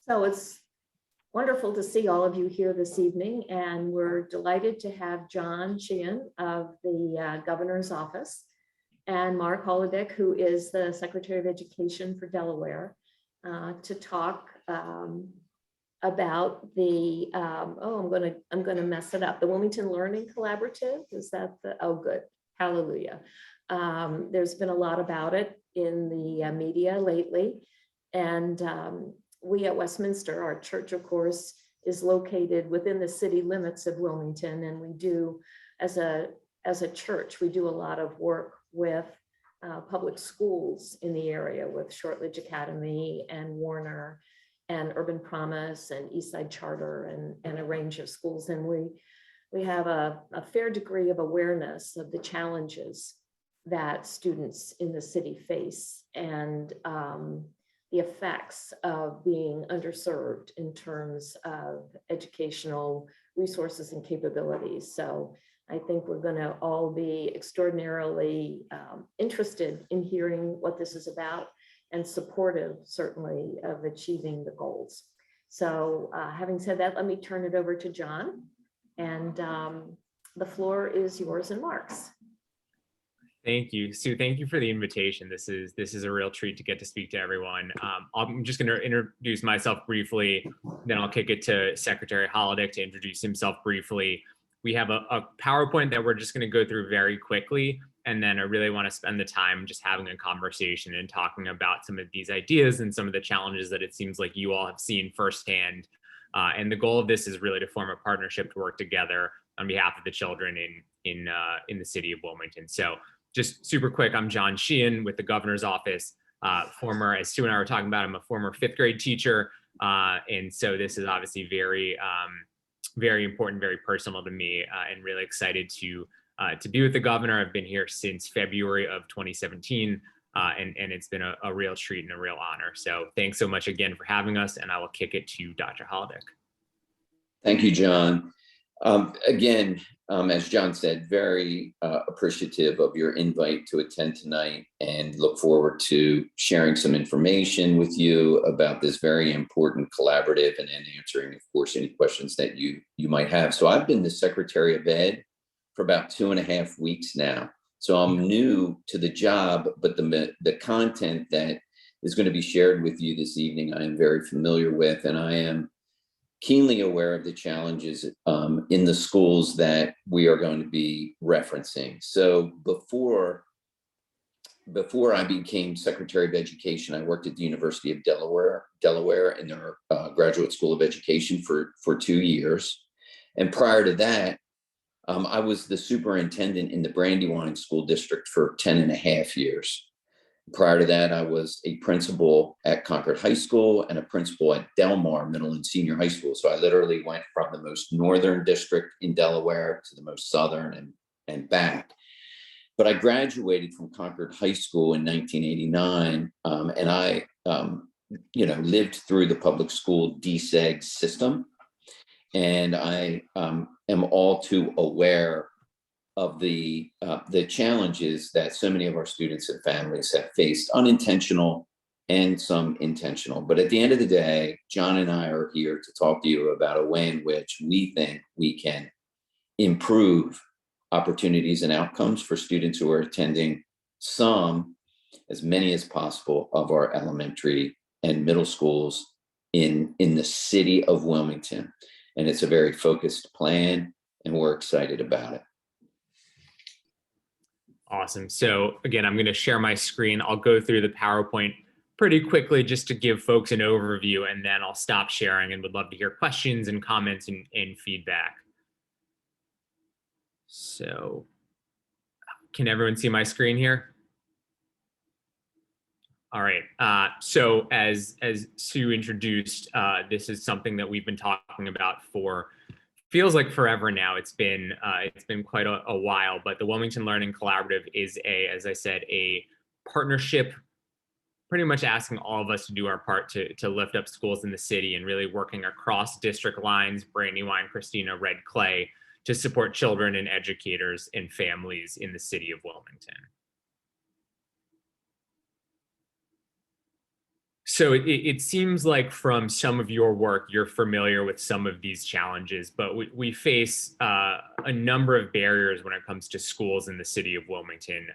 So it's wonderful to see all of you here this evening, and we're delighted to have John Sheehan of the Governor's Office and Mark Holodick, who is the Secretary of Education for Delaware, to talk about the, I'm gonna mess it up, the Wilmington Learning Collaborative. Is that the, oh good, hallelujah. There's been a lot about it in the media lately, and we at Westminster, our church, of course, is located within the city limits of Wilmington, and we do, as a church, we do a lot of work with public schools in the area, with Shortridge Academy and Warner and Urban Promise and Eastside Charter and a range of schools. And we have a fair degree of awareness of the challenges that students in the city face, and the effects of being underserved in terms of educational resources and capabilities. So I think we're going to all be extraordinarily interested in hearing what this is about, and supportive, certainly, of achieving the goals. So having said that, let me turn it over to John, and the floor is yours and Mark's. Thank you, Sue. Thank you for the invitation. This is a real treat to get to speak to everyone. I'm just going to introduce myself briefly, then I'll kick it to Secretary Holodick to introduce himself briefly. We have a PowerPoint that we're just going to go through very quickly, and then I really want to spend the time just having a conversation and talking about some of these ideas and some of the challenges that it seems like you all have seen firsthand. And the goal of this is really to form a partnership to work together on behalf of the children in the city of Wilmington. So just super quick, I'm John Sheehan with the Governor's Office. Former, as Sue and I were talking about, I'm a former 5th grade teacher. And so this is obviously very, very important, very personal to me, and really excited to be with the governor. I've been here since February of 2017, and it's been a real treat and a real honor. So thanks so much again for having us, and I will kick it to Dr. Holodick. Thank you, John. Again, as John said, very appreciative of your invite to attend tonight, and look forward to sharing some information with you about this very important collaborative, and then answering, of course, any questions that you might have. So I've been the Secretary of Ed for about 2.5 weeks now. So I'm new to the job, but the content that is going to be shared with you this evening, I am very familiar with, and I am keenly aware of the challenges in the schools that we are going to be referencing. So before I became Secretary of Education, I worked at the University of Delaware in their Graduate School of Education for 2 years. And prior to that, I was the superintendent in the Brandywine School District for 10.5 years. Prior to that, I was a principal at Concord High School and a principal at Delmar Middle and Senior High School. So I literally went from the most northern district in Delaware to the most southern and back. But I graduated from Concord High School in 1989, and I lived through the public school deseg system. And I am all too aware of the challenges that so many of our students and families have faced, unintentional and some intentional. But at the end of the day, John and I are here to talk to you about a way in which we think we can improve opportunities and outcomes for students who are attending as many as possible, of our elementary and middle schools in the city of Wilmington. And it's a very focused plan, and we're excited about it. Awesome. So again, I'm going to share my screen. I'll go through the PowerPoint pretty quickly just to give folks an overview, and then I'll stop sharing and would love to hear questions and comments and feedback. So can everyone see my screen here? All right. So as Sue introduced, this is something that we've been talking about for feels like forever now. It's been quite a while, but the Wilmington Learning Collaborative is as I said, a partnership, pretty much asking all of us to do our part to lift up schools in the city, and really working across district lines, Brandywine, Christina, Red Clay, to support children and educators and families in the city of Wilmington. So it seems like from some of your work, you're familiar with some of these challenges, but we face a number of barriers when it comes to schools in the city of Wilmington.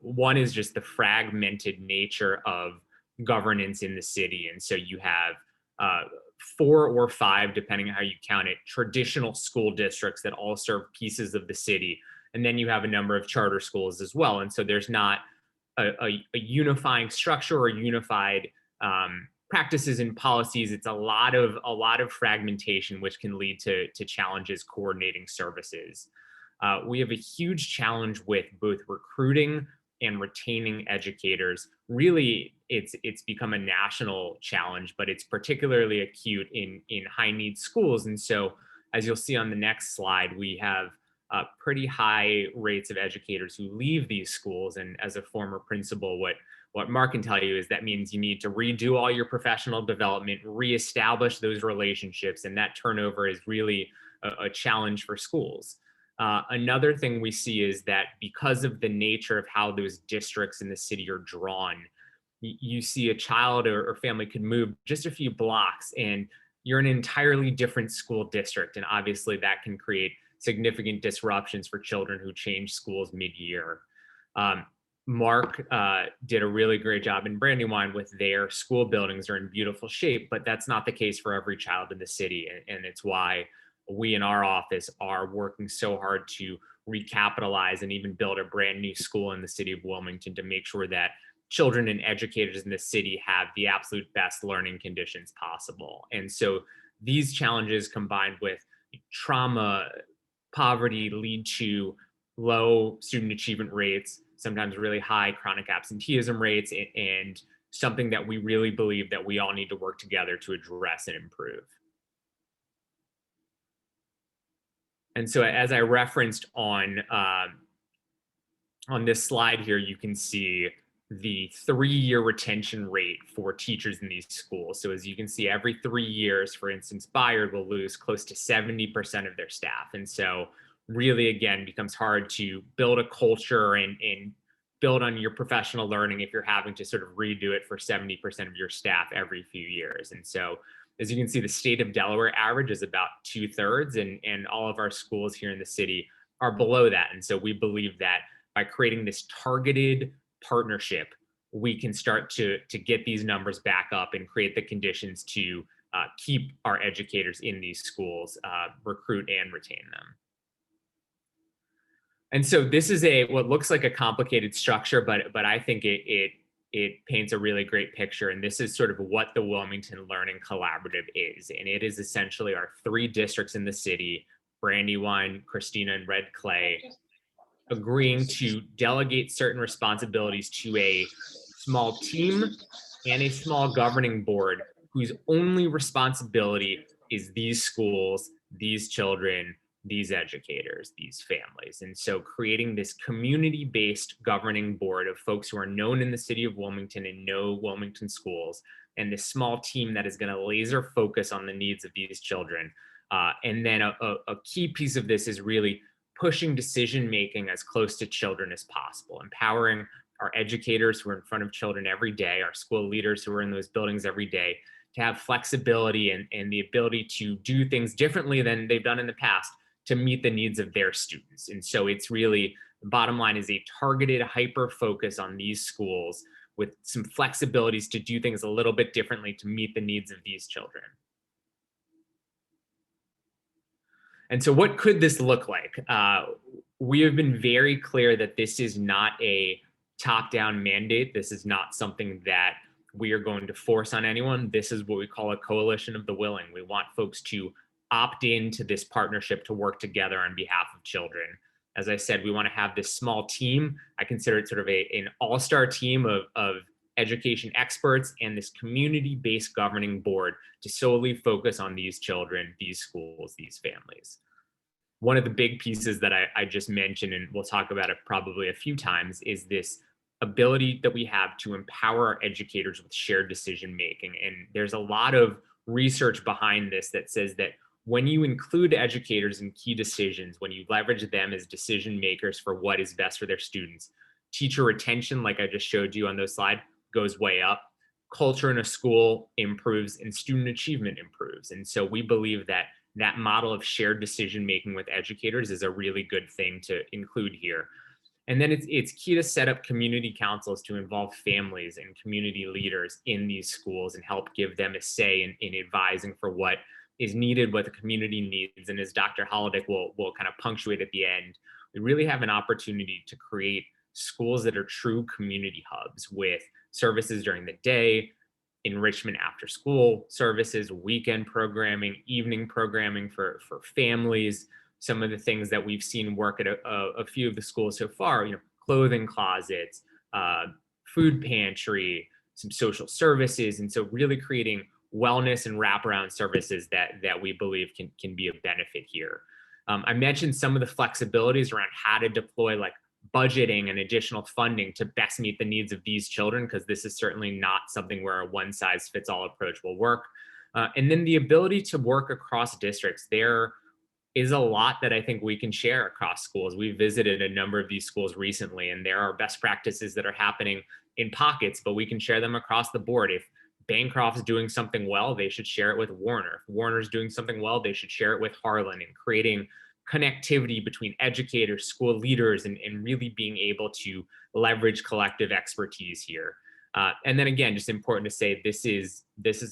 One is just the fragmented nature of governance in the city. And so you have 4 or 5, depending on how you count it, traditional school districts that all serve pieces of the city. And then you have a number of charter schools as well. And so there's not a unifying structure or unified practices and policies. It's a lot of fragmentation, which can lead to challenges coordinating services. We have a huge challenge with both recruiting and retaining educators. Really, it's become a national challenge, but it's particularly acute in high need schools. And so, as you'll see on the next slide, we have pretty high rates of educators who leave these schools. And as a former principal, what Mark can tell you is that means you need to redo all your professional development, reestablish those relationships, and that turnover is really a challenge for schools. Another thing we see is that because of the nature of how those districts in the city are drawn, you see a child or family could move just a few blocks and you're in an entirely different school district. And obviously that can create significant disruptions for children who change schools mid-year. Mark did a really great job in Brandywine with their school buildings are in beautiful shape, but that's not the case for every child in the city. And it's why we in our office are working so hard to recapitalize and even build a brand new school in the city of Wilmington to make sure that children and educators in the city have the absolute best learning conditions possible. And so these challenges combined with trauma, poverty lead to low student achievement rates, sometimes really high chronic absenteeism rates, and something that we really believe that we all need to work together to address and improve. And so as I referenced on this slide here, you can see the 3-year retention rate for teachers in these schools. So as you can see, every 3 years, for instance, Bayard will lose close to 70% of their staff. And so really, again, becomes hard to build a culture and build on your professional learning if you're having to sort of redo it for 70% of your staff every few years. And so as you can see, the state of Delaware average is about 2/3, and all of our schools here in the city are below that. And so we believe that by creating this targeted partnership, we can start to get these numbers back up and create the conditions to keep our educators in these schools, recruit and retain them. And so this is what looks like a complicated structure, but I think it paints a really great picture. And this is sort of what the Wilmington Learning Collaborative is. And it is essentially our 3 districts in the city, Brandywine, Christina, and Red Clay, agreeing to delegate certain responsibilities to a small team and a small governing board whose only responsibility is these schools, these children, these educators, these families. And so creating this community-based governing board of folks who are known in the city of Wilmington and know Wilmington schools, and this small team that is going to laser focus on the needs of these children. And then a key piece of this is really pushing decision-making as close to children as possible, empowering our educators who are in front of children every day, our school leaders who are in those buildings every day, to have flexibility and the ability to do things differently than they've done in the past to meet the needs of their students. And so it's really, the bottom line is a targeted hyper focus on these schools with some flexibilities to do things a little bit differently to meet the needs of these children. And so what could this look like? We have been very clear that this is not a top-down mandate. This is not something that we are going to force on anyone. This is what we call a coalition of the willing. We want folks to opt into this partnership to work together on behalf of children. As I said, we want to have this small team. I consider it sort of an all-star team of education experts and this community-based governing board to solely focus on these children, these schools, these families. One of the big pieces that I just mentioned, and we'll talk about it probably a few times, is this ability that we have to empower our educators with shared decision-making. And there's a lot of research behind this that says that when you include educators in key decisions, when you leverage them as decision makers for what is best for their students, teacher retention, like I just showed you on those slides, goes way up. culture in a school improves and student achievement improves. And so we believe that that model of shared decision making with educators is a really good thing to include here. And then it's key to set up community councils to involve families and community leaders in these schools and help give them a say in advising for what is needed, what the community needs. And as Dr. Holodick will kind of punctuate at the end, we really have an opportunity to create schools that are true community hubs with services during the day, enrichment after school services, weekend programming, evening programming for families. Some of the things that we've seen work at a few of the schools so far, clothing closets, food pantry, some social services. And so really creating wellness and wraparound services that we believe can be a benefit here. I mentioned some of the flexibilities around how to deploy like budgeting and additional funding to best meet the needs of these children, because this is certainly not something where a one size fits all approach will work. And then the ability to work across districts. There is a lot that I think we can share across schools. We visited a number of these schools recently, and there are best practices that are happening in pockets, but we can share them across the board. If Bancroft's doing something well, they should share it with Warner. If Warner's doing something well, they should share it with Harlan, and creating connectivity between educators, school leaders, and really being able to leverage collective expertise here. And then again, just important to say, this is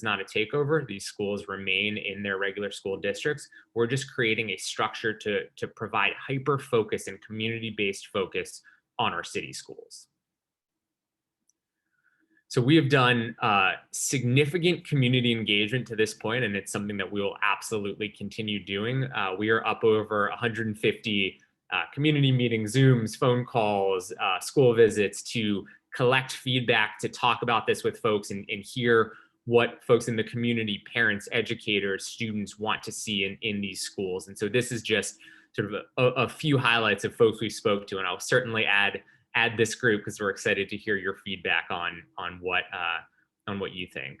not a takeover. These schools remain in their regular school districts. We're just creating a structure to provide hyper focus and community-based focus on our city schools. So we have done significant community engagement to this point, and it's something that we will absolutely continue doing. We are up over 150 community meetings, Zooms, phone calls, school visits to collect feedback, to talk about this with folks and hear what folks in the community, parents, educators, students want to see in these schools. And so this is just sort of a few highlights of folks we spoke to, and I'll certainly add this group because we're excited to hear your feedback on what you think.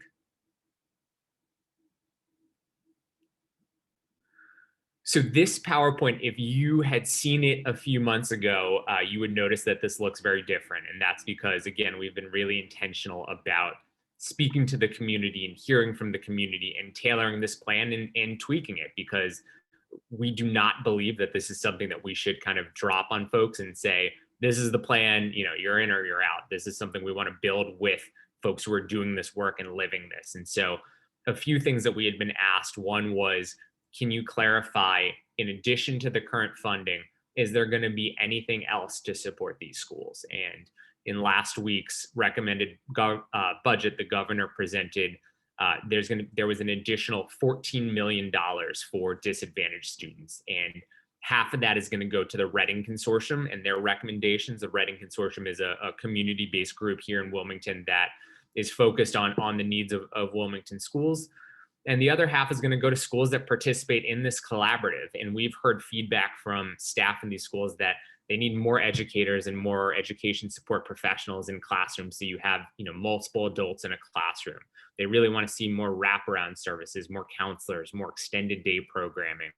So this PowerPoint, if you had seen it a few months ago, you would notice that this looks very different. And that's because, again, we've been really intentional about speaking to the community and hearing from the community and tailoring this plan and tweaking it, because we do not believe that this is something that we should kind of drop on folks and say, this is the plan, you're in or you're out. This is something we want to build with folks who are doing this work and living this. And so a few things that we had been asked, one was, can you clarify, in addition to the current funding, is there going to be anything else to support these schools? And in last week's recommended budget, the governor presented, there was an additional $14 million for disadvantaged students. And half of that is going to go to the Reading Consortium and their recommendations. The Reading Consortium is a community-based group here in Wilmington that is focused on the needs of Wilmington schools. And the other half is going to go to schools that participate in this collaborative. And we've heard feedback from staff in these schools that they need more educators and more education support professionals in classrooms. So you have, multiple adults in a classroom. They really want to see more wraparound services, more counselors, more extended day programming.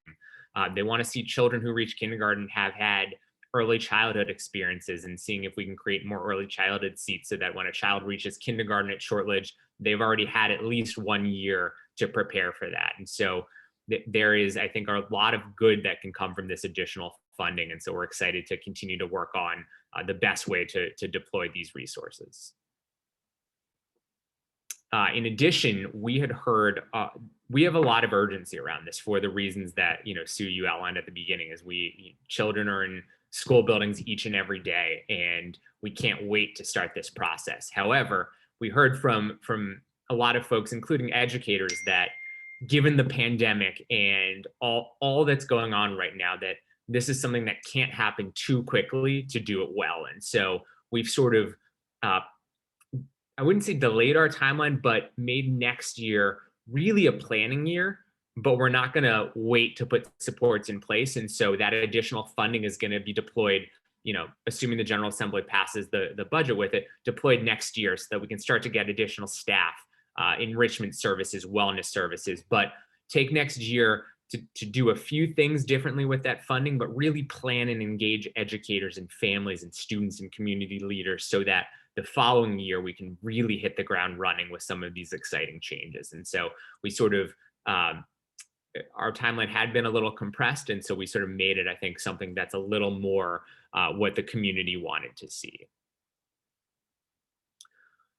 They want to see children who reach kindergarten have had early childhood experiences, and seeing if we can create more early childhood seats so that when a child reaches kindergarten at Shortridge, they've already had at least 1 year to prepare for that. And so there is, I think, a lot of good that can come from this additional funding. And so we're excited to continue to work on the best way to deploy these resources. In addition, we had heard, we have a lot of urgency around this for the reasons that, Sue, you outlined at the beginning, is children are in school buildings each and every day, and we can't wait to start this process. However, we heard from a lot of folks, including educators, that given the pandemic and all that's going on right now, that this is something that can't happen too quickly to do it well. And so we've sort of, I wouldn't say delayed our timeline, but made next year really a planning year, but we're not going to wait to put supports in place. And so that additional funding is going to be deployed, assuming the General Assembly passes the budget with it, deployed next year so that we can start to get additional staff, enrichment services, wellness services, but take next year to do a few things differently with that funding, but really plan and engage educators and families and students and community leaders so that the following year we can really hit the ground running with some of these exciting changes. And so we sort of, our timeline had been a little compressed, and so we sort of made it, I think, something that's a little more what the community wanted to see.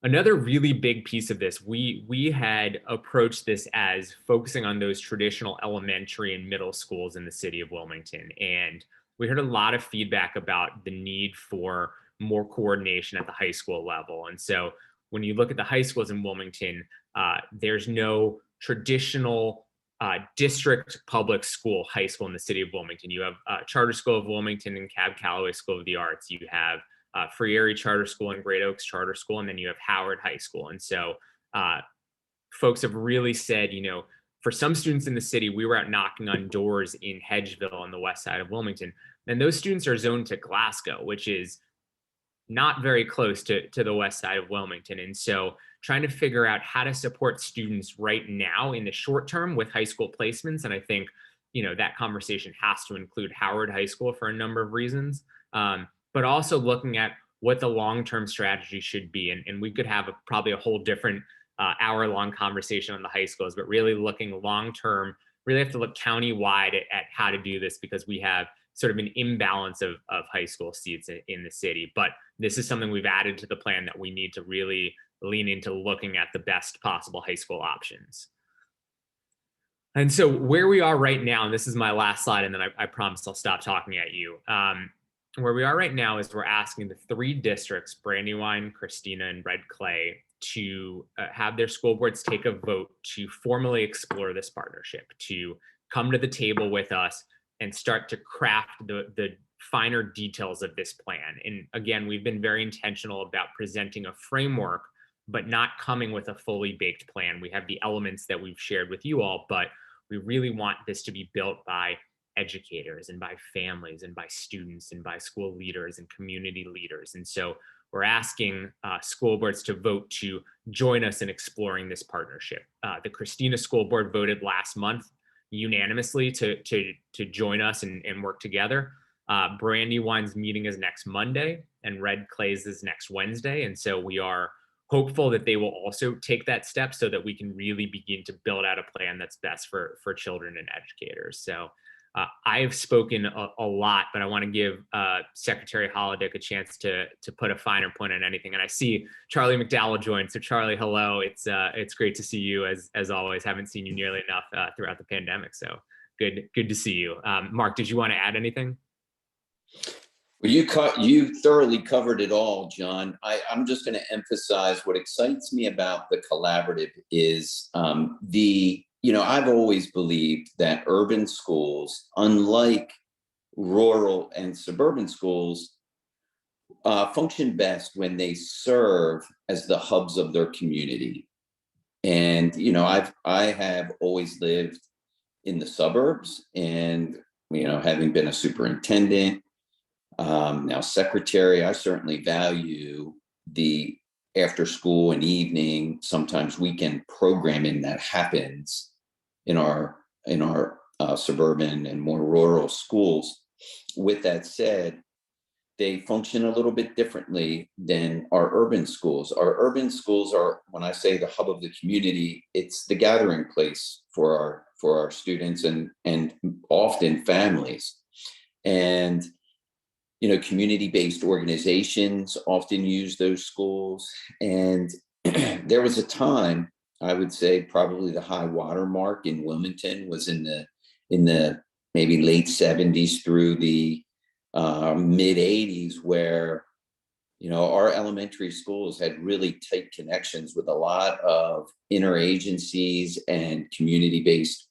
Another really big piece of this, we had approached this as focusing on those traditional elementary and middle schools in the city of Wilmington. And we heard a lot of feedback about the need for more coordination at the high school level. And so when you look at the high schools in Wilmington, there's no traditional district public school high school in the city of Wilmington. You have Charter School of Wilmington and Cab Calloway School of the Arts. You have Free Erie Charter School and Great Oaks Charter School, and then you have Howard High School. And so folks have really said, for some students in the city, we were out knocking on doors in Hedgeville on the west side of Wilmington, and those students are zoned to Glasgow, which is not very close to the west side of Wilmington. And so trying to figure out how to support students right now in the short term with high school placements. And I think, that conversation has to include Howard High School for a number of reasons. But also looking at what the long-term strategy should be. And we could have probably a whole different hour-long conversation on the high schools, but really looking long-term, really have to look countywide at how to do this, because we have sort of an imbalance of high school seats in the city. But this is something we've added to the plan that we need to really lean into looking at the best possible high school options. And so where we are right now, and this is my last slide, and then I promise I'll stop talking at you. Where we are right now is we're asking the 3 districts, Brandywine, Christina, and Red Clay, to have their school boards take a vote to formally explore this partnership, to come to the table with us and start to craft the finer details of this plan. And again, we've been very intentional about presenting a framework, but not coming with a fully baked plan. We have the elements that we've shared with you all, but we really want this to be built by educators and by families and by students and by school leaders and community leaders. And so we're asking school boards to vote to join us in exploring this partnership. The Christina School Board voted last month unanimously to join us and work together. Brandywine's meeting is next Monday, and Red Clay's is next Wednesday. And so we are hopeful that they will also take that step so that we can really begin to build out a plan that's best for children and educators. So I have spoken a lot, but I want to give Secretary Holodick a chance to put a finer point on anything. And I see Charlie McDowell joined. So Charlie, hello. It's great to see you as always. Haven't seen you nearly enough throughout the pandemic. So good to see you. Mark, did you want to add anything? Well, you thoroughly covered it all, John. I'm just going to emphasize what excites me about the collaborative is I've always believed that urban schools, unlike rural and suburban schools, function best when they serve as the hubs of their community. And, I have always lived in the suburbs, and, having been a superintendent, now secretary, I certainly value the after school and evening, sometimes weekend programming that happens in our suburban and more rural schools. With that said, they function a little bit differently than our urban schools. Our urban schools are, when I say the hub of the community, it's the gathering place for our students and often families. And community-based organizations often use those schools. And there was a time, I would say probably the high water mark in Wilmington was in the maybe late 70s through the mid 80s, where our elementary schools had really tight connections with a lot of interagencies and community-based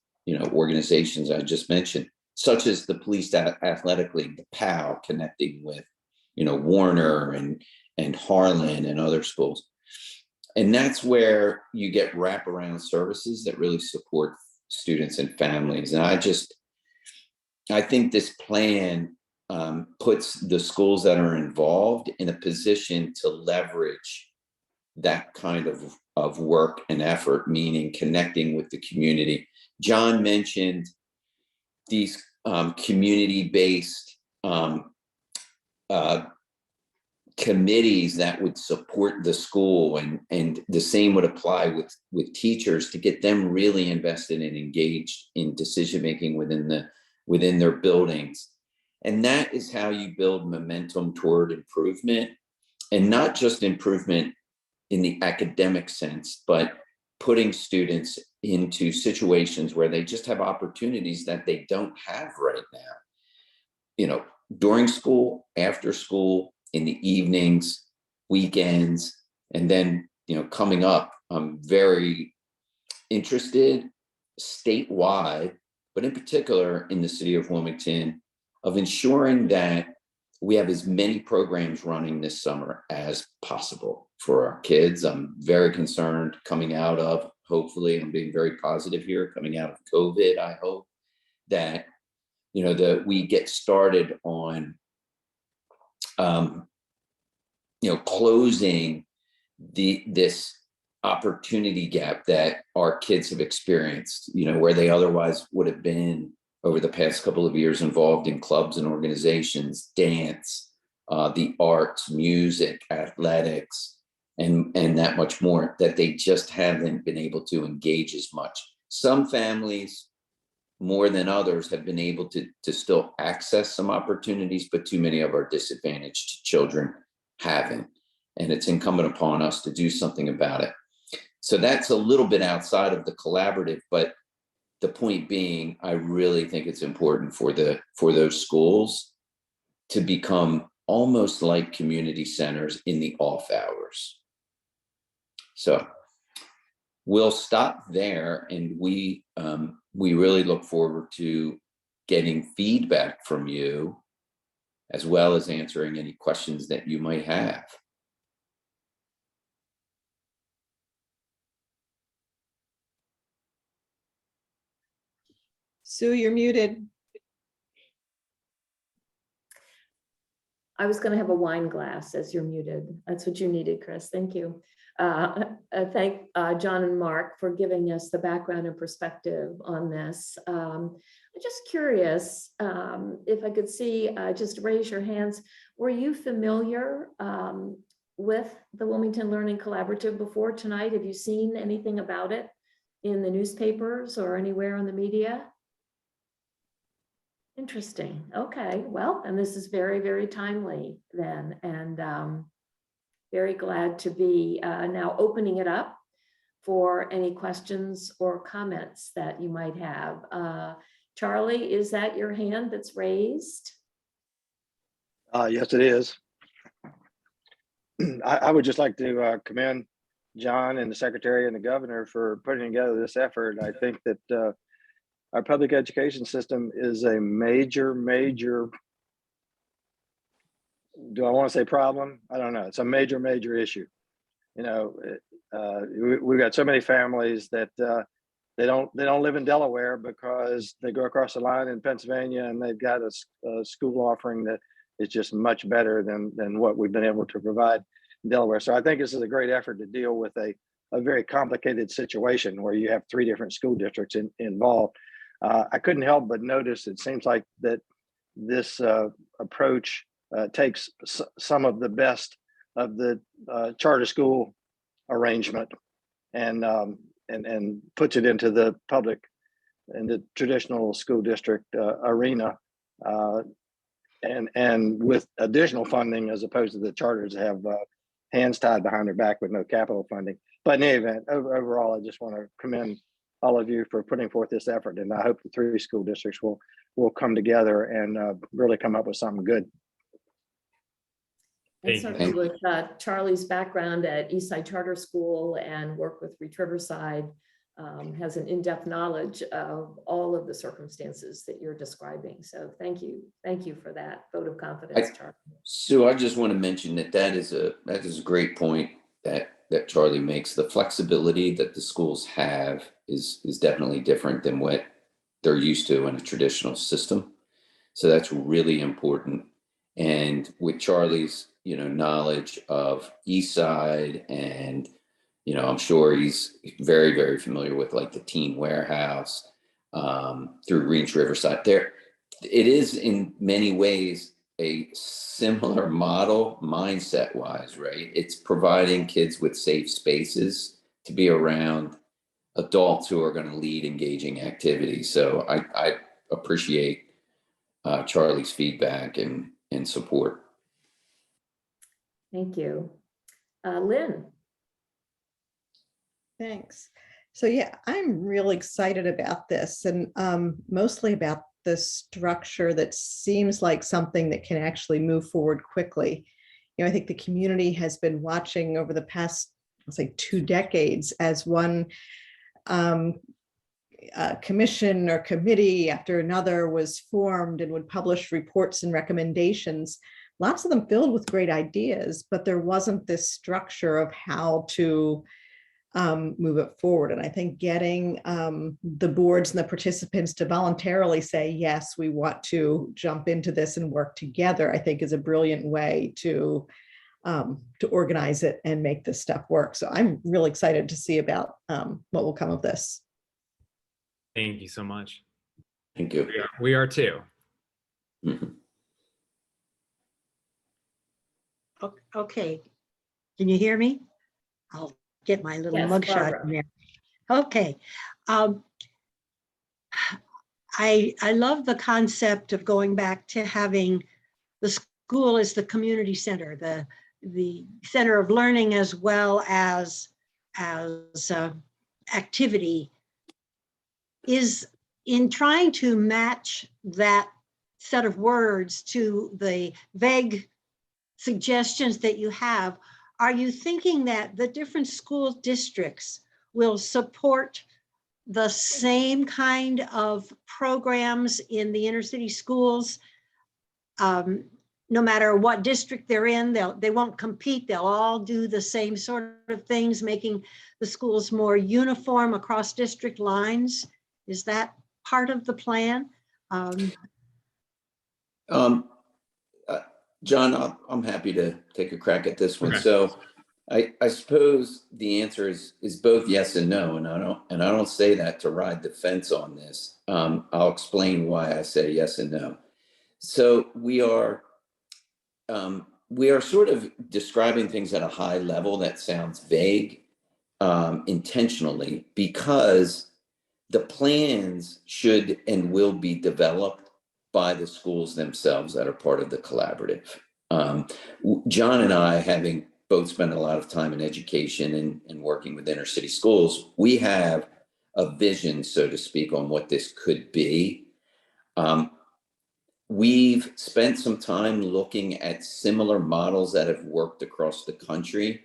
organizations I just mentioned, such as the Police Athletic League, the POW, connecting with Warner and Harlan and other schools. And that's where you get wraparound services that really support students and families. And I think this plan puts the schools that are involved in a position to leverage that kind of work and effort, meaning connecting with the community. John mentioned these community-based committees that would support the school, and the same would apply with teachers, to get them really invested and engaged in decision making within their buildings. And that is how you build momentum toward improvement, and not just improvement in the academic sense, but putting students into situations where they just have opportunities that they don't have right now. During school, after school, in the evenings, weekends, and then, coming up, I'm very interested statewide, but in particular in the city of Wilmington, of ensuring that we have as many programs running this summer as possible for our kids. I'm very concerned coming out of, hopefully, I'm being very positive here, coming out of COVID, I hope that, that we get started on, closing this opportunity gap that our kids have experienced, where they otherwise would have been over the past couple of years involved in clubs and organizations, dance, the arts, music, athletics, and that much more, that they just haven't been able to engage as much. Some families, more than others, have been able to still access some opportunities, but too many of our disadvantaged children haven't. And it's incumbent upon us to do something about it. So that's a little bit outside of the collaborative, but the point being, I really think it's important for those schools to become almost like community centers in the off hours. So we'll stop there, and we really look forward to getting feedback from you, as well as answering any questions that you might have. Sue, you're muted. I was going to have a wine glass as you're muted. That's what you needed, Chris. Thank you. Thank John and Mark for giving us the background and perspective on this. I'm just curious if I could see, just raise your hands. Were you familiar with the Wilmington Learning Collaborative before tonight? Have you seen anything about it in the newspapers or anywhere on the media? Interesting. Okay, well, and this is very, very timely then, and very glad to be now opening it up for any questions or comments that you might have. Charlie, is that your hand that's raised? Yes, it is. I would just like to commend John and the Secretary and the Governor for putting together this effort. I think that our public education system is a major, do I want to say problem? I don't know. It's a major issue. We've got so many families that they don't live in Delaware because they go across the line in Pennsylvania and they've got a school offering that is just much better than what we've been able to provide in Delaware. So I think this is a great effort to deal with a very complicated situation where you have 3 different school districts involved. I couldn't help but notice it seems like that this approach takes some of the best of the charter school arrangement and puts it into the public and the traditional school district arena, and with additional funding, as opposed to the charters have hands tied behind their back with no capital funding. But in any event, overall, I just want to commend all of you for putting forth this effort, and I hope the 3 school districts will come together and really come up with something good. And certainly with Charlie's background at Eastside Charter School and work with Reach Riverside, has an in-depth knowledge of all of the circumstances that you're describing. So thank you for that vote of confidence, Charlie. Sue, I just want to mention that is a great point that Charlie makes. The flexibility that the schools have is definitely different than what they're used to in a traditional system. So that's really important. And with Charlie's, knowledge of Eastside, and, I'm sure he's very, very familiar with like the Teen Warehouse through Reach Riverside. There, it is in many ways a similar model mindset wise, right? It's providing kids with safe spaces to be around adults who are going to lead engaging activities. So I appreciate Charlie's feedback and support. Thank you. Lynn? Thanks. So yeah, I'm really excited about this, and mostly about the structure that seems like something that can actually move forward quickly. I think the community has been watching over the past, let's say, 2 decades as one commission or committee after another was formed and would publish reports and recommendations, lots of them filled with great ideas, but there wasn't this structure of how to move it forward. And I think getting the boards and the participants to voluntarily say, yes, we want to jump into this and work together, I think is a brilliant way to organize it and make this stuff work. So I'm really excited to see about what will come of this. Thank you so much. Thank you. We are too. Mhm. Okay, can you hear me? I'll get my little Yes, mugshot Barbara. in there. Okay. I love the concept of going back to having the school as the community center, the center of learning as well as activity. Is in trying to match that set of words to the vague suggestions that you have, are you thinking that the different school districts will support the same kind of programs in the inner city schools? No matter what district they're in, they won't compete. They'll all do the same sort of things, making the schools more uniform across district lines. Is that part of the plan? John, I'm happy to take a crack at this one. Okay. So I suppose the answer is both yes and no, and I don't say that to ride the fence on this. I'll explain why I say yes and no. So we are sort of describing things at a high level that sounds vague intentionally, because the plans should and will be developed by the schools themselves that are part of the collaborative. John and I, having both spent a lot of time in education and working with inner city schools, we have a vision, so to speak, on what this could be. We've spent some time looking at similar models that have worked across the country.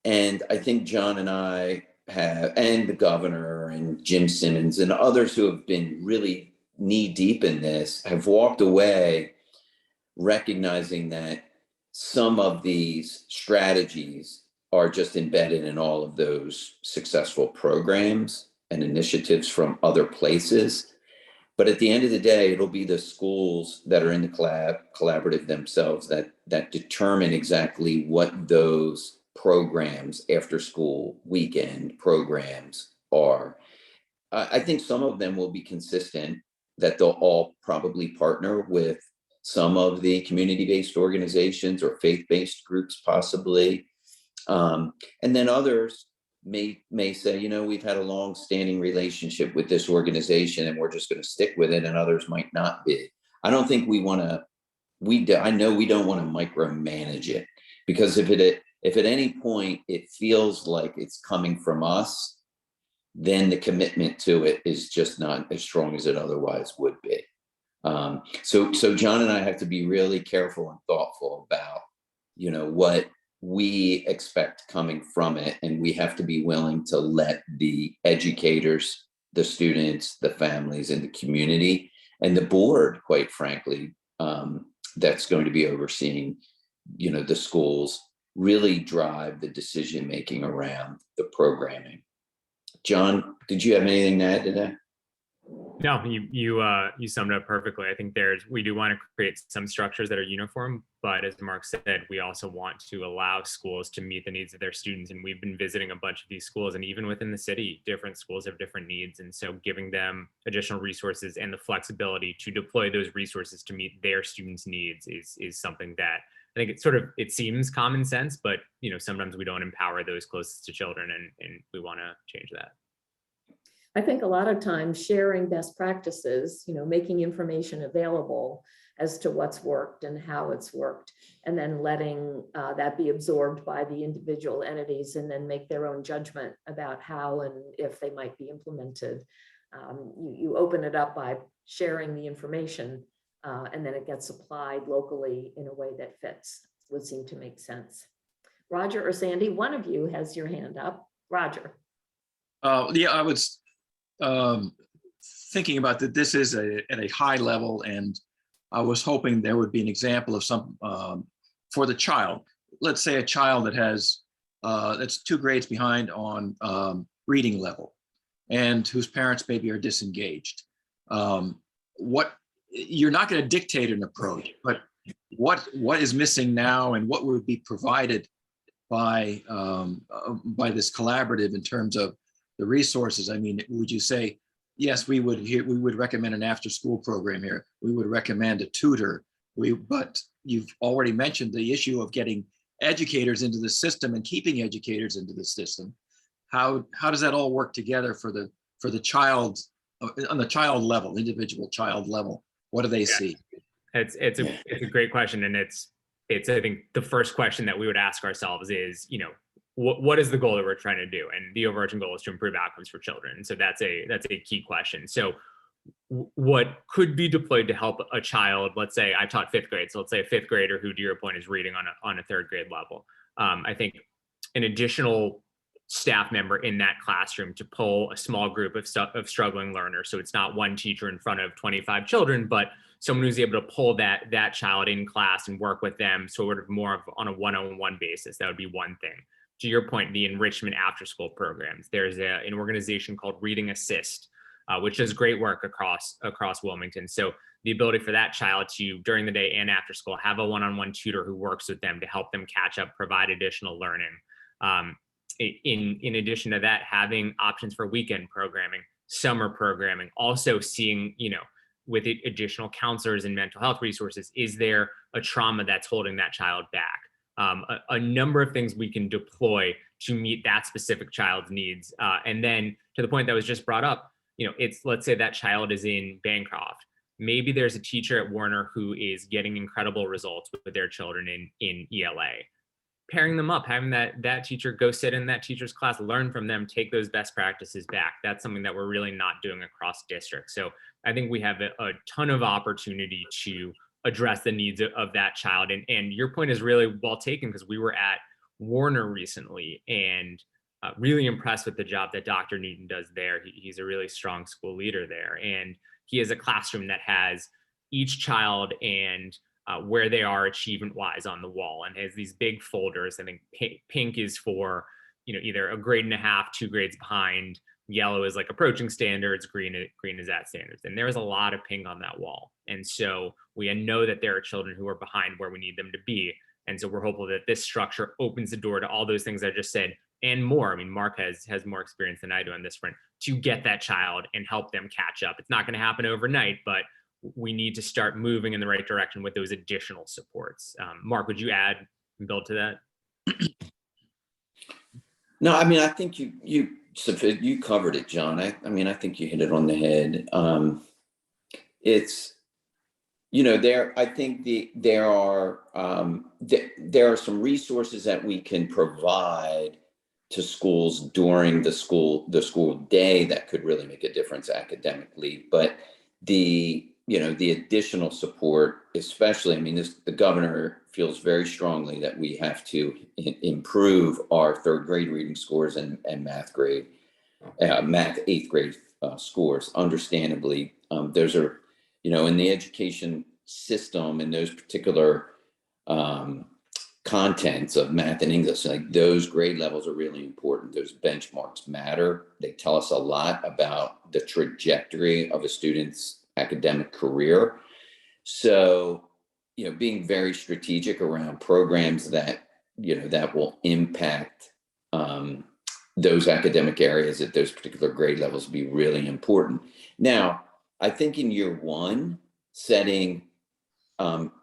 And I think John and I have, and the governor and Jim Simmons and others who have been really knee deep in this, have walked away recognizing that some of these strategies are just embedded in all of those successful programs and initiatives from other places. But at the end of the day, it'll be the schools that are in the collaborative themselves that determine exactly what those programs, after school, weekend programs are. I think some of them will be consistent, that they'll all probably partner with some of the community-based organizations or faith-based groups possibly. And then others may say, we've had a long-standing relationship with this organization and we're just going to stick with it, and others might not be. I don't think we want to, I know we don't want to micromanage it, because if at any point it feels like it's coming from us, then the commitment to it is just not as strong as it otherwise would be. So John and I have to be really careful and thoughtful about, what we expect coming from it. And we have to be willing to let the educators, the students, the families, and the community, and the board, quite frankly, that's going to be overseeing, the schools, really drive the decision-making around the programming. John, did you have anything to add to that? No, you summed it up perfectly. I think we do want to create some structures that are uniform, but as Mark said, we also want to allow schools to meet the needs of their students. And we've been visiting a bunch of these schools, and even within the city, different schools have different needs. And so giving them additional resources and the flexibility to deploy those resources to meet their students' needs is something that I think it seems common sense, but sometimes we don't empower those closest to children, and we want to change that. I think a lot of times sharing best practices, making information available as to what's worked and how it's worked, and then letting that be absorbed by the individual entities and then make their own judgment about how and if they might be implemented. You open it up by sharing the information and then it gets applied locally in a way that fits, would seem to make sense. Roger or Sandy, one of you has your hand up. Roger. Yeah, I was thinking about that. This is at a high level, and I was hoping there would be an example of some for the child. Let's say a child that has that's 2 grades behind on reading level, and whose parents maybe are disengaged. What you're not going to dictate an approach, but what is missing now, and what would be provided by this collaborative in terms of the resources? I mean, would you say, yes, we would recommend an after-school program here. We would recommend a tutor. But you've already mentioned the issue of getting educators into the system and keeping educators into the system. How does that all work together for the child on the child level, individual child level? What do they see? It's a great question, and it's I think the first question that we would ask ourselves is, what is the goal that we're trying to do? And the overarching goal is to improve outcomes for children. So that's a key question. So what could be deployed to help a child? Let's say I taught 5th grade. So let's say a 5th grader who, to your point, is reading on a 3rd grade level. I think an additional staff member in that classroom to pull a small group of struggling learners. So it's not one teacher in front of 25 children, but someone who's able to pull that child in class and work with them sort of more of on a one-on-one basis. That would be one thing. To your point, the enrichment after school programs. There's an organization called Reading Assist, which does great work across Wilmington. So the ability for that child to, during the day and after school, have a one-on-one tutor who works with them to help them catch up, provide additional learning. In addition to that, having options for weekend programming, summer programming, also seeing, with additional counselors and mental health resources, is there a trauma that's holding that child back? A number of things we can deploy to meet that specific child's needs. And then to the point that was just brought up, let's say that child is in Bancroft. Maybe there's a teacher at Warner who is getting incredible results with their children in ELA. Pairing them up, having that teacher go sit in that teacher's class, learn from them, take those best practices back. That's something that we're really not doing across districts. So I think we have a ton of opportunity to address the needs of that child. And your point is really well taken, because we were at Warner recently and really impressed with the job that Dr. Newton does there. He's a really strong school leader there. And he has a classroom that has each child and where they are achievement-wise on the wall, and has these big folders. I think pink is for either a grade and a half, 2 grades behind. Yellow is like approaching standards, green is at standards. And there's a lot of pink on that wall. And so we know that there are children who are behind where we need them to be. And so we're hopeful that this structure opens the door to all those things I just said and more. I mean, Mark has more experience than I do on this front to get that child and help them catch up. It's not going to happen overnight, but we need to start moving in the right direction with those additional supports. Mark, would you add and build to that? No, I mean, I think you covered it, John. I think you hit it on the head. It's, I think there are some resources that we can provide to schools during the school day that could really make a difference academically. But the additional support, especially, the governor feels very strongly that we have to improve our 3rd grade reading scores and math 8th grade scores. Understandably, those are, in the education system, in those particular contents of math and English, like those grade levels are really important. Those benchmarks matter. They tell us a lot about the trajectory of a student's academic career. So, being very strategic around programs that, that will impact those academic areas at those particular grade levels be really important. Now, I think in year one, setting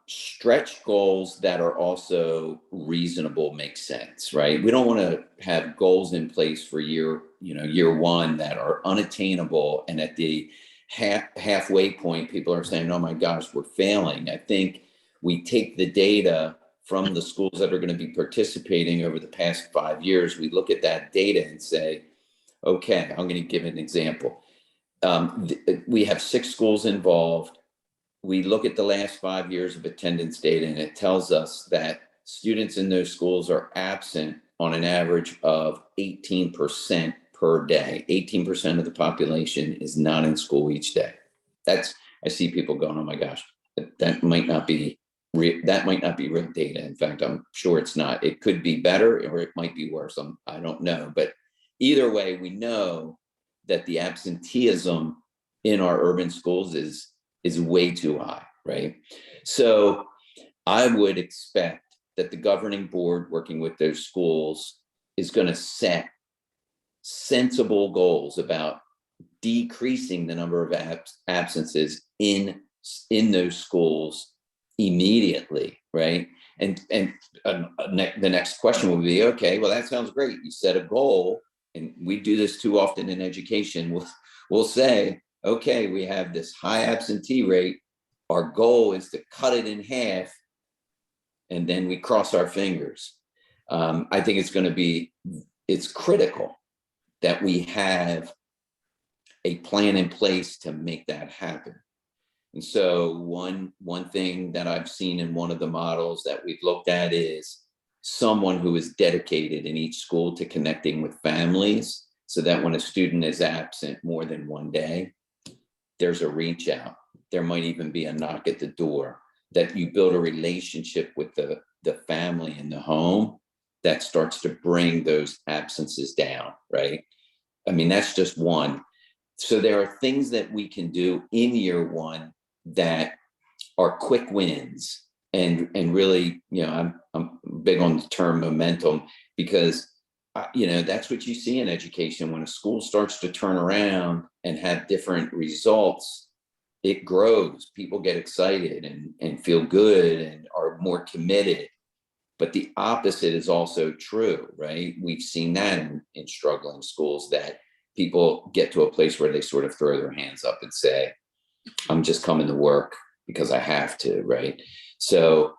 stretch goals that are also reasonable makes sense, right? We don't want to have goals in place for year one that are unattainable, and at the halfway point, people are saying, "Oh my gosh, we're failing." I think we take the data from the schools that are going to be participating over the past 5 years. We look at that data and say, "Okay, I'm going to give an example. We have 6 schools involved. We look at the last 5 years of attendance data, and it tells us that students in those schools are absent on an average of 18% per day. 18% of the population is not in school each day." I see people going, "Oh my gosh, that might not be real data." In fact, I'm sure it's not. It could be better, or it might be worse. I don't know. But either way, we know that the absenteeism in our urban schools is way too high, right? So I would expect that the governing board, working with those schools, is going to set sensible goals about decreasing the number of absences in those schools immediately, right? And the next question will be, okay, well, that sounds great. You set a goal, and we do this too often in education. We'll say, okay, we have this high absentee rate. Our goal is to cut it in half, and then we cross our fingers. I think it's critical that we have a plan in place to make that happen. And so one thing that I've seen in one of the models that we've looked at is someone who is dedicated in each school to connecting with families, so that when a student is absent more than one day, there's a reach out. There might even be a knock at the door, that you build a relationship with the family in the home that starts to bring those absences down, right? I mean, that's just one. So there are things that we can do in year one that are quick wins, and really, I'm big on the term momentum, because that's what you see in education. When a school starts to turn around and have different results, it grows. People get excited and feel good and are more committed. But the opposite is also true, right? We've seen that in struggling schools, that people get to a place where they sort of throw their hands up and say, "I'm just coming to work because I have to," right? So,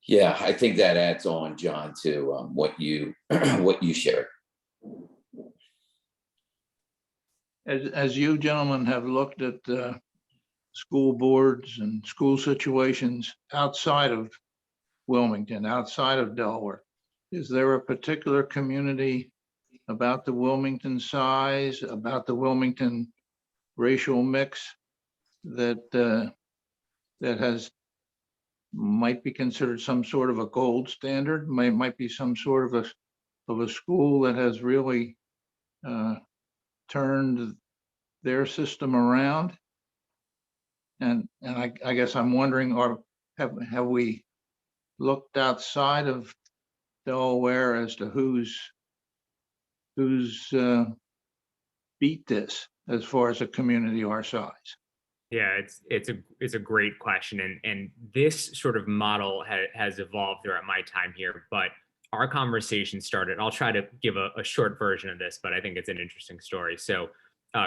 yeah, I think that adds on, John, to what you shared. As you gentlemen have looked at school boards and school situations outside of Wilmington, outside of Delaware, is there a particular community about the Wilmington size, about the Wilmington racial mix that might be considered some sort of a gold standard, might be some sort of a school that has really turned their system around? And I guess I'm wondering, or have we looked outside of Delaware as to who's beat this as far as a community our size? Yeah, it's a great question, and this sort of model has evolved throughout my time here. But our conversation started. I'll try to give a short version of this, but I think it's an interesting story. So,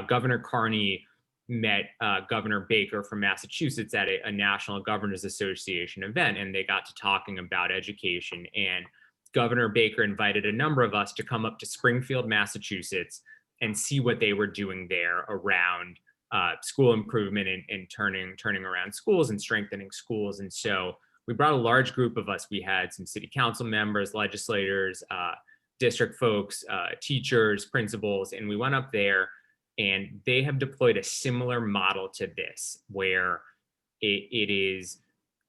Governor Carney met Governor Baker from Massachusetts at a National Governors Association event, and they got to talking about education. And Governor Baker invited a number of us to come up to Springfield, Massachusetts, and see what they were doing there around school improvement and turning around schools and strengthening schools. And so we brought a large group of us. We had some city council members, legislators, district folks, teachers, principals, and we went up there, and they have deployed a similar model to this, where it is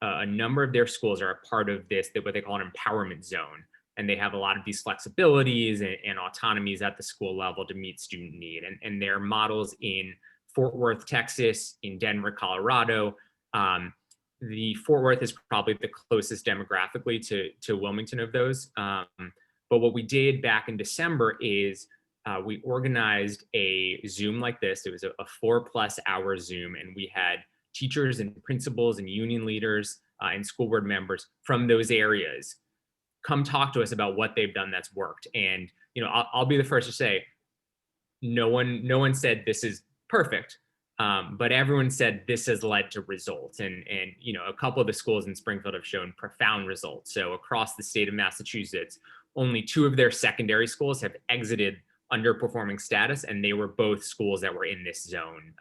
a number of their schools are a part of this, that what they call an empowerment zone. And they have a lot of these flexibilities and autonomies at the school level to meet student need. And there are models in Fort Worth, Texas, in Denver, Colorado. The Fort Worth is probably the closest demographically to Wilmington of those. But what we did back in December is we organized a Zoom like this. It was a 4+ hour Zoom, and we had teachers and principals and union leaders and school board members from those areas come talk to us about what they've done that's worked. And, you know, I'll be the first to say, no one said this is perfect, but everyone said this has led to results. And, you know, a couple of the schools in Springfield have shown profound results. So across the state of Massachusetts, only 2 of their secondary schools have exited underperforming status, and they were both schools that were in this zone.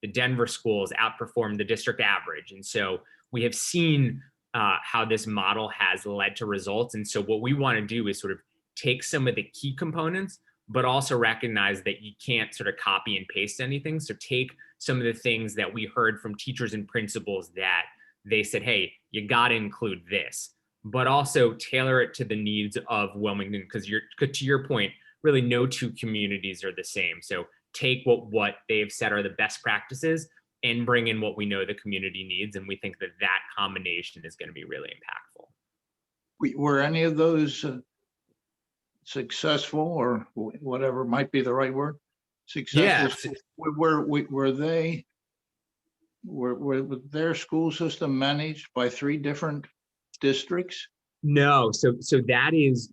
The Denver schools outperformed the district average. And so we have seen how this model has led to results. And so what we want to do is sort of take some of the key components, but also recognize that you can't sort of copy and paste anything. So take some of the things that we heard from teachers and principals that they said, hey, you got to include this, but also tailor it to the needs of Wilmington, because to your point, really no 2 communities are the same. So take what they've said are the best practices and bring in what we know the community needs. And we think that that combination is going to be really impactful. Were any of those successful, or whatever might be the right word? Successful. Yes. Were their school system managed by 3 different districts? No, so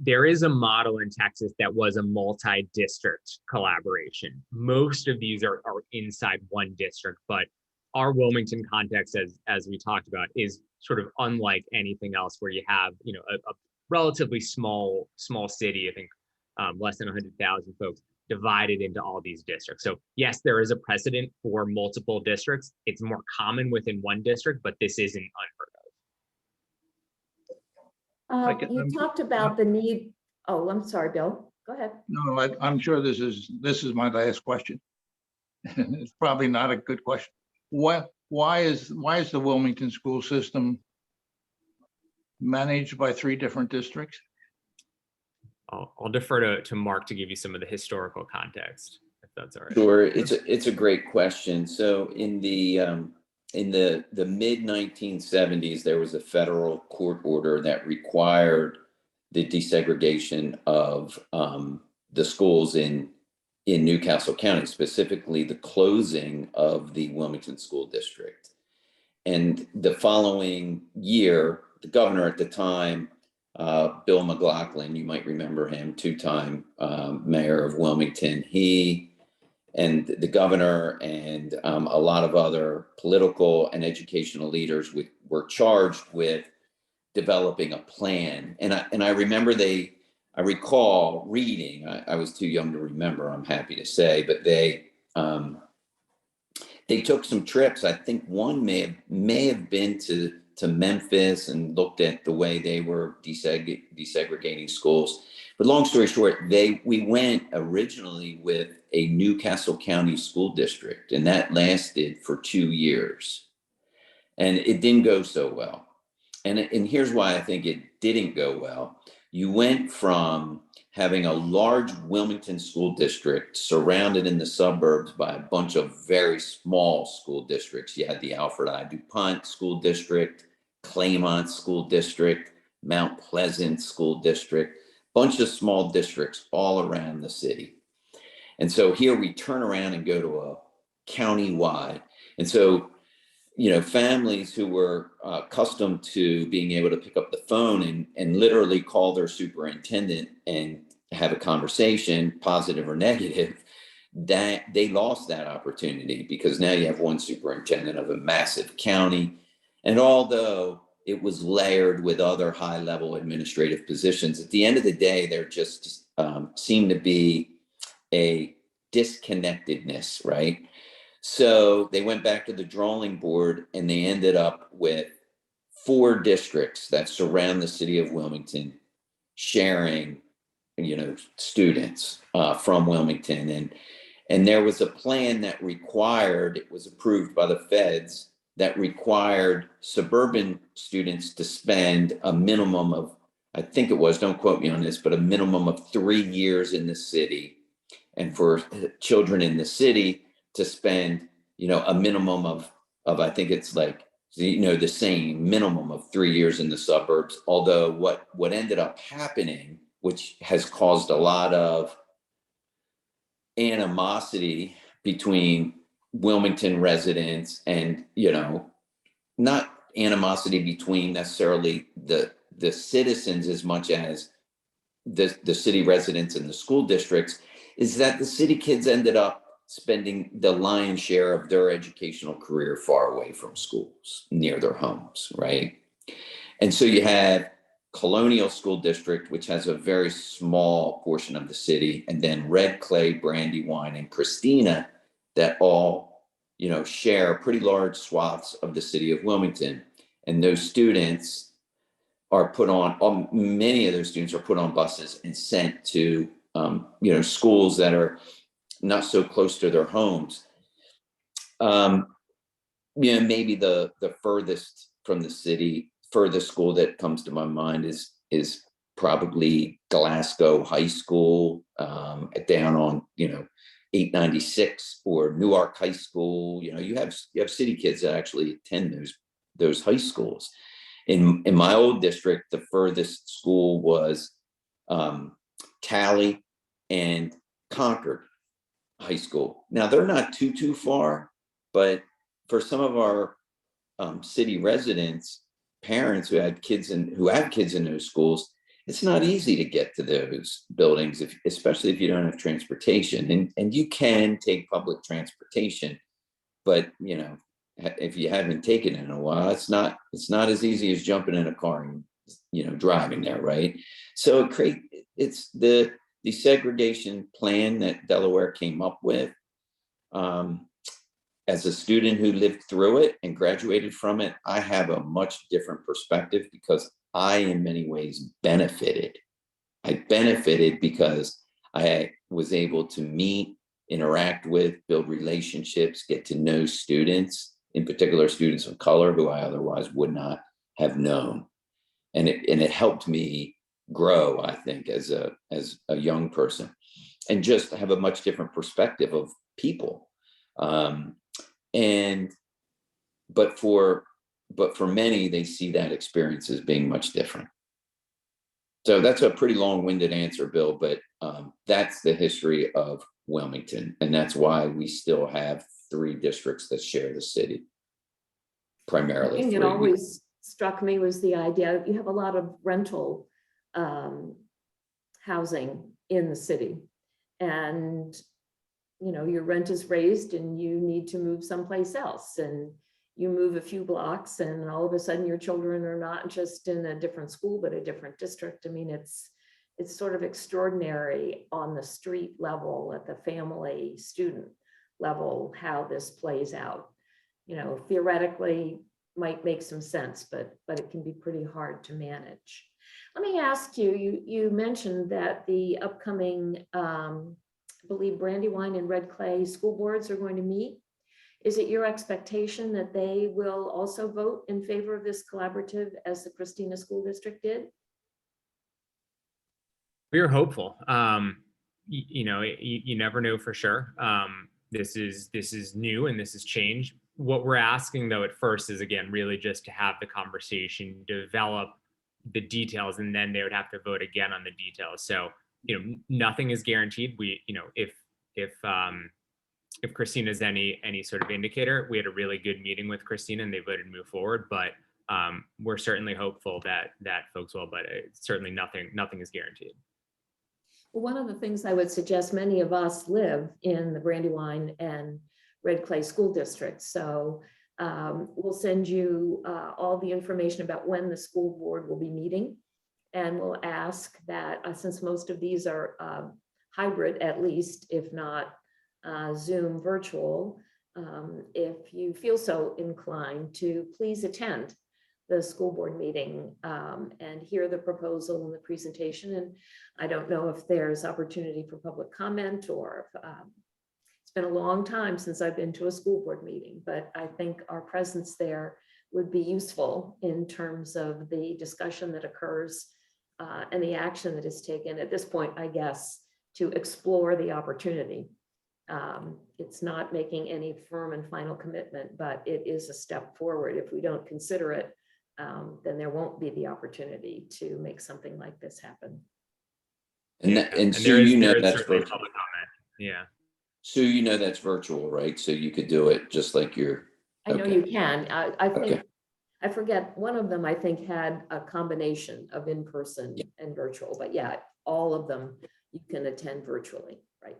there is a model in Texas that was a multi-district collaboration. Most of these are inside one district, but our Wilmington context, as we talked about, is sort of unlike anything else, where you have, you know, a relatively small city, I think less than 100,000 folks, divided into all these districts. So yes, there is a precedent for multiple districts. It's more common within one district, but this isn't unheard of. You talked about the need. Oh, I'm sorry, Bill. Go ahead. No, I'm sure this is my last question. It's probably not a good question. Why is the Wilmington school system managed by 3 different districts? I'll defer to Mark to give you some of the historical context, if that's all right. Sure, it's a great question. So in the mid 1970s, there was a federal court order that required the desegregation of the schools in Newcastle County, specifically the closing of the Wilmington School District. And the following year, the governor at the time, Bill McLaughlin, you might remember him, 2-time mayor of Wilmington, he and the governor and a lot of other political and educational leaders were charged with developing a plan. And I remember I recall reading, I was too young to remember, I'm happy to say, but they took some trips. I think one may have been to Memphis and looked at the way they were desegregating schools. But long story short, we went originally with a Newcastle County school district, and that lasted for 2 years. And it didn't go so well. And here's why I think it didn't go well. You went from having a large Wilmington school district surrounded in the suburbs by a bunch of very small school districts. You had the Alfred I. DuPont School District, Claymont School District, Mount Pleasant School District, bunch of small districts all around the city. And so here we turn around and go to a county-wide. And so, you know, families who were accustomed to being able to pick up the phone and literally call their superintendent and have a conversation, positive or negative, that they lost that opportunity, because now you have one superintendent of a massive county. And although it was layered with other high-level administrative positions, at the end of the day, there just seemed to be a disconnectedness, right? So they went back to the drawing board, and they ended up with 4 districts that surround the city of Wilmington sharing, you know, students from Wilmington. And there was a plan that required, it was approved by the feds, that required suburban students to spend a minimum of, I think it was, don't quote me on this, but a minimum of 3 years in the city. And for children in the city to spend, a minimum of I think it's like, the same minimum of 3 years in the suburbs. Although what ended up happening, which has caused a lot of animosity between Wilmington residents and, not animosity between necessarily the citizens as much as the city residents and the school districts, is that the city kids ended up spending the lion's share of their educational career far away from schools near their homes, right? And so you have Colonial School District, which has a very small portion of the city, and then Red Clay, Brandywine, and Christina that all, share pretty large swaths of the city of Wilmington. And those students are put on, many of those students are put on buses and sent to, schools that are not so close to their homes. Maybe the furthest from the city, furthest school that comes to my mind is probably Glasgow High School, down on 896, or Newark High School. You have city kids that actually attend those high schools. In my old district, the furthest school was Cali and Concord High School. Now they're not too far, but for some of our city residents, parents who have kids in those schools, it's not easy to get to those buildings, especially if you don't have transportation. And you can take public transportation, but if you haven't taken it in a while, it's not as easy as jumping in a car and driving there, right? So it's the desegregation plan that Delaware came up with. As a student who lived through it and graduated from it, I have a much different perspective because I, in many ways, benefited. I benefited because I was able to meet, interact with, build relationships, get to know students, in particular students of color who I otherwise would not have known. And it helped me grow, I think, as a young person, and just have a much different perspective of people. But for many, they see that experience as being much different. So that's a pretty long-winded answer, Bill, but that's the history of Wilmington. And that's why we still have 3 districts that share the city, primarily. The thing that always struck me was the idea, you have a lot of rental housing in the city. And your rent is raised and you need to move someplace else, and you move a few blocks and all of a sudden your children are not just in a different school, but a different district. I mean, it's sort of extraordinary on the street level, at the family student level, how this plays out. Theoretically might make some sense, but it can be pretty hard to manage. Let me ask you, you mentioned that the upcoming, I believe Brandywine and Red Clay school boards are going to meet. Is it your expectation that they will also vote in favor of this collaborative as the Christina School District did? We are hopeful. You never know for sure. This is new and this is change. What we're asking, though, at first is, again, really just to have the conversation, develop the details, and then they would have to vote again on the details. So, nothing is guaranteed. If Christina's any sort of indicator, we had a really good meeting with Christina and they voted to move forward, but we're certainly hopeful that folks will, but it's certainly nothing is guaranteed. Well, one of the things I would suggest, many of us live in the Brandywine and Red Clay school districts. So we'll send you all the information about when the school board will be meeting. And we'll ask that, since most of these are hybrid, at least, if not Zoom virtual, if you feel so inclined to please attend the school board meeting and hear the proposal and the presentation. And I don't know if there's opportunity for public comment, or It's been a long time since I've been to a school board meeting, but I think our presence there would be useful in terms of the discussion that occurs and the action that is taken at this point, I guess, to explore the opportunity. It's not making any firm and final commitment, but it is a step forward. If we don't consider it, then there won't be the opportunity to make something like this happen. And there Sue, is- you know there is that's certainly virtual. public comment. Yeah. Sue, you know that's virtual, right? So you could do it just like you're. I know Okay. you can. I think, Okay. I forget, one of them I think had a combination of in-person Yeah. and virtual, but yeah, all of them you can attend virtually, right?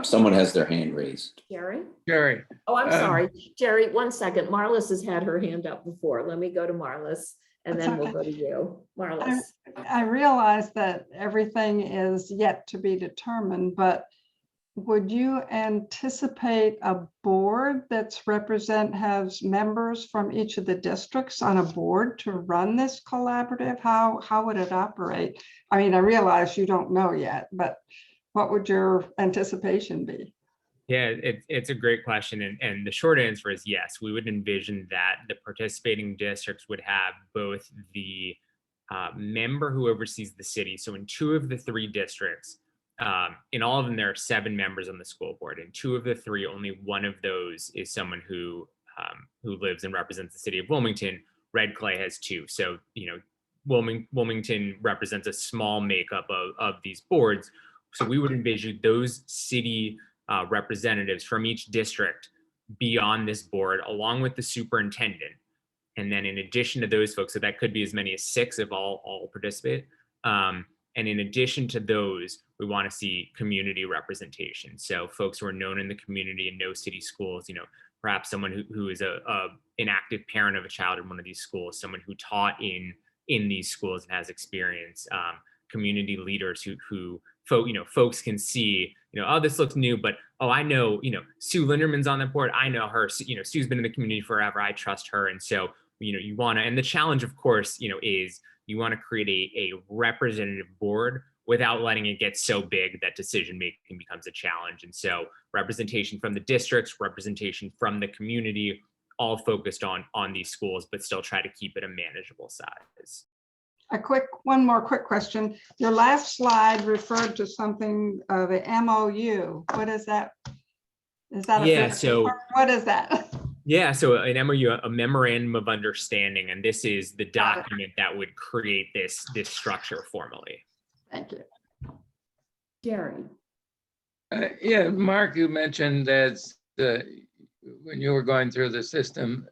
Someone has their hand raised. Jerry? Jerry, Oh, I'm Um, sorry. Jerry, one second. Marlis has had her hand up before. Let me go to Marlis and That's then we'll okay. go to you. Marlis. I realize that everything is yet to be determined, but would you anticipate a board that's has members from each of the districts on a board to run this collaborative? How would it operate? I mean, I realize you don't know yet, but what would your anticipation be? Yeah, it's a great question. And the short answer is yes, we would envision that the participating districts would have both the member who oversees the city. So in 2 of the 3 districts, in all of them, there are 7 members on the school board. In 2 of the 3, only one of those is someone who lives and represents the city of Wilmington. Red Clay has 2. So, Wilmington represents a small makeup of these boards. So we would envision those city representatives from each district be on this board, along with the superintendent. And then in addition to those folks, so that could be as many as 6 if all participate. And in addition to those, we want to see community representation. So folks who are known in the community and know city schools, perhaps someone who is an active parent of a child in one of these schools, someone who taught in these schools and has experience, community leaders who folks can see, oh, this looks new, but oh, I know, Sue Linderman's on the board. I know her. Sue's been in the community forever. I trust her. And so, you want to, and the challenge, of course, is you want to create a representative board without letting it get so big that decision making becomes a challenge. And so representation from the districts, representation from the community, all focused on these schools, but still try to keep it a manageable size. One more quick question. Your last slide referred to something of a MOU. What is that? Is that what is that? Yeah, so an MOU, a memorandum of understanding, and this is the document that would create this structure formally. Thank you. Jerry. Yeah, Mark, you mentioned that when you were going through the system,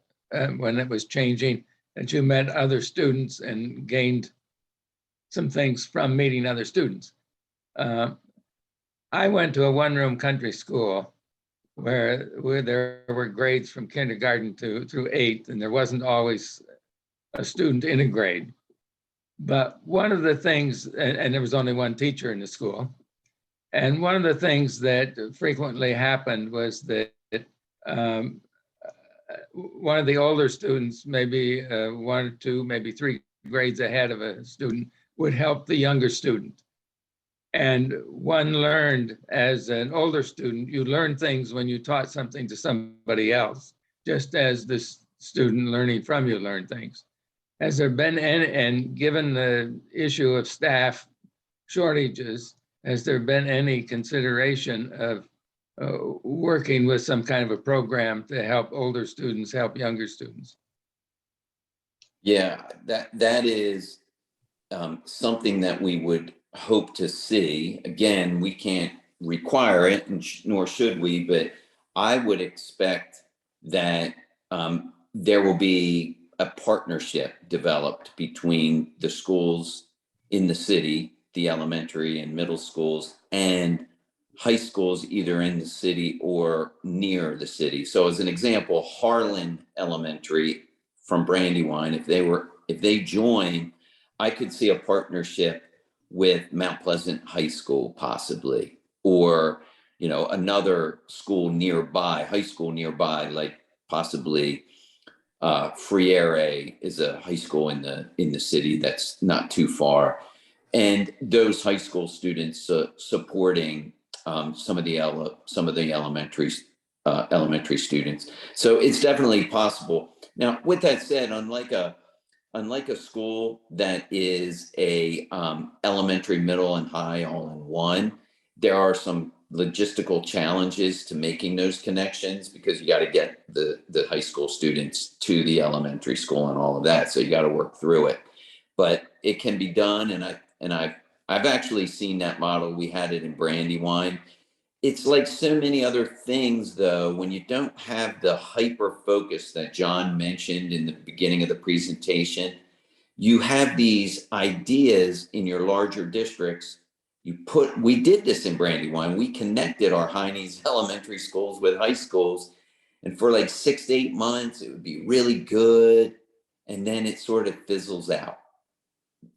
when it was changing, that you met other students and gained some things from meeting other students. I went to a one-room country school where there were grades from kindergarten through 8th, and there wasn't always a student in a grade. But one of the things, and there was only one teacher in the school, and one of the things that frequently happened was that one of the older students, maybe 1 or 2, maybe 3 grades ahead of a student, would help the younger student. And one learned, as an older student, you learn things when you taught something to somebody else, just as the student learning from you learned things. Has there been, and given the issue of staff shortages, has there been any consideration of working with some kind of a program to help older students help younger students? Yeah, that is something that we would hope to see. Again, we can't require it, and nor should we, but I would expect that there will be a partnership developed between the schools in the city, the elementary and middle schools, and high schools either in the city or near the city. So as an example, Harlan Elementary from Brandywine, if they join, I could see a partnership with Mount Pleasant High School possibly, or another school nearby, high school nearby, like possibly Friere is a high school in the city that's not too far, and those high school students supporting some of the elementary students. So it's definitely possible. Now, with that said, unlike a school that is a elementary, middle, and high all in one, there are some logistical challenges to making those connections, because you got to get the high school students to the elementary school and all of that. So you got to work through it, but it can be done. And I've actually seen that model. We had it in Brandywine. It's like so many other things, though, when you don't have the hyper focus that John mentioned in the beginning of the presentation, you have these ideas in your larger districts. We did this in Brandywine. We connected our Heine's elementary schools with high schools. And for like 6 to 8 months, it would be really good. And then it sort of fizzles out.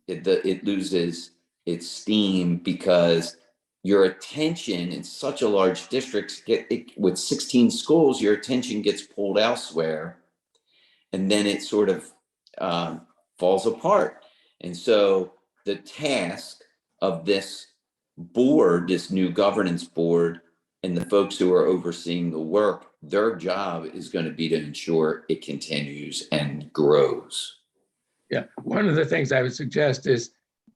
It loses its steam, because your attention in such a large district, with 16 schools, your attention gets pulled elsewhere. And then it sort of falls apart. And so the task of this board, this new governance board, and the folks who are overseeing the work, their job is going to be to ensure it continues and grows. Yeah, one of the things I would suggest is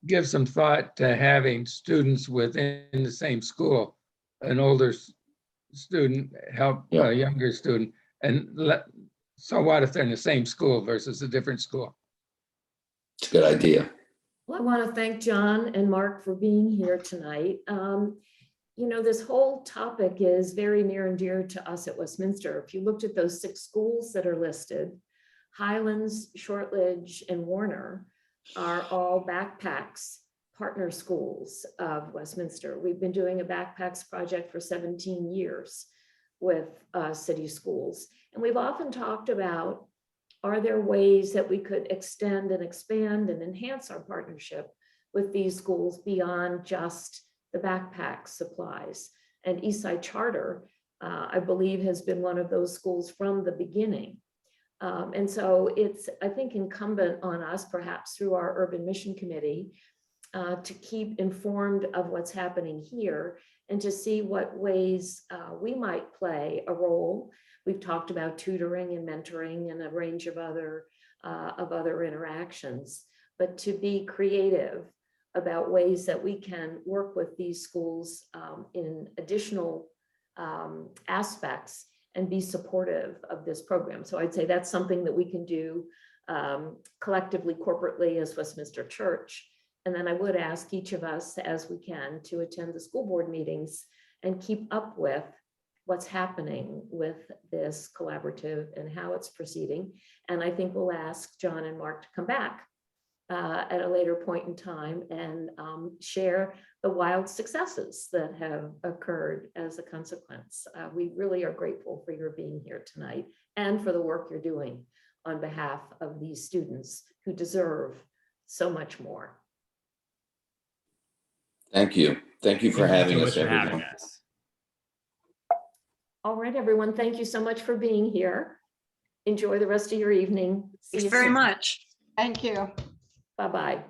give some thought to having students within the same school, an older student help a younger student, and so what if they're in the same school versus a different school? It's a good idea. Well, I want to thank John and Mark for being here tonight. This whole topic is very near and dear to us at Westminster. If you looked at those 6 schools that are listed, Highlands, Shortridge, and Warner are all backpacks, partner schools of Westminster. We've been doing a backpacks project for 17 years with city schools. And we've often talked about, are there ways that we could extend and expand and enhance our partnership with these schools beyond just the backpack supplies? And Eastside Charter, I believe, has been one of those schools from the beginning. And so it's, I think, incumbent on us, perhaps through our Urban Mission Committee, to keep informed of what's happening here and to see what ways we might play a role. We've talked about tutoring and mentoring and a range of other interactions, but to be creative about ways that we can work with these schools in additional aspects and be supportive of this program. So I'd say that's something that we can do collectively, corporately as Westminster Church. And then I would ask each of us, as we can, to attend the school board meetings and keep up with what's happening with this collaborative and how it's proceeding. And I think we'll ask John and Mark to come back at a later point in time and share the wild successes that have occurred as a consequence. We really are grateful for your being here tonight and for the work you're doing on behalf of these students who deserve so much more. Thank you. Thank you for having us, for everyone. having us. All right, everyone, thank you so much for being here. Enjoy the rest of your evening. See Thanks you very soon. much. Thank you. Bye-bye.